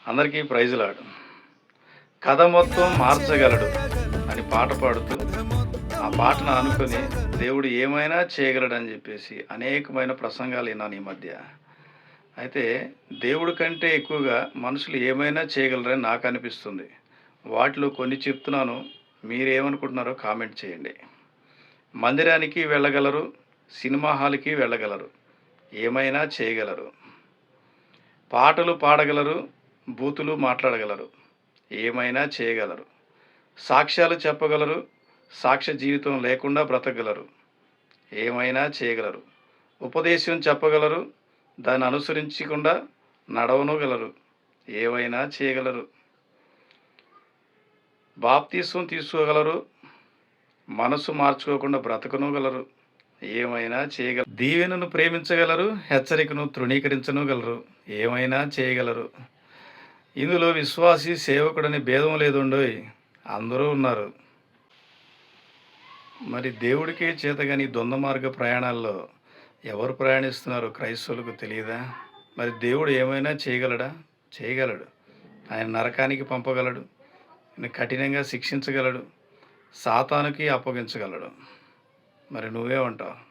అందరికీ ప్రైజులాడు. కథ మొత్తం మార్చగలడు అని పాట పాడుతూ, ఆ పాటను ఆనుకొని దేవుడు ఏమైనా చేయగలడని చెప్పేసి అనేకమైన ప్రసంగాలు విన్నాను ఈ మధ్య. అయితే దేవుడి కంటే ఎక్కువగా మనుషులు ఏమైనా చేయగలరని నాకు అనిపిస్తుంది. వాటిలో కొన్ని చెప్తున్నాను. మీరేమనుకుంటున్నారో కామెంట్ చేయండి. మందిరానికి వెళ్ళగలరు, సినిమా హాల్‌కి వెళ్ళగలరు, ఏమైనా చేయగలరు. పాటలు పాడగలరు, బూతులు మాట్లాడగలరు, ఏమైనా చేయగలరు. సాక్ష్యాలు చెప్పగలరు, సాక్ష్య జీవితం లేకుండా బ్రతకగలరు, ఏమైనా చేయగలరు. ఉపదేశం చెప్పగలరు, దాన్ని అనుసరించకుండా నడవనుగలరు, ఏమైనా చేయగలరు. బాప్తీసం తీసుకోగలరు, మనసు మార్చుకోకుండా బ్రతకనుగలరు, ఏమైనా చేయగలరు. దీవెనను ప్రేమించగలరు, హెచ్చరికను తృణీకరించనుగలరు, ఏమైనా చేయగలరు. ఇందులో విశ్వాసి సేవకుడని భేదం లేదుండోయ్, అందరూ ఉన్నారు. మరి దేవుడికే చేతగాని ద్వంద్వ మార్గ ప్రయాణాల్లో ఎవరు ప్రయాణిస్తున్నారో క్రైస్తవులకు తెలియదా? మరి దేవుడు ఏమైనా చేయగలడా? చేయగలడు. ఆయన నరకానికి పంపగలడు, కఠినంగా శిక్షించగలడు, సాతానుకి అప్పగించగలడు. మరి నువ్వేమంటావు?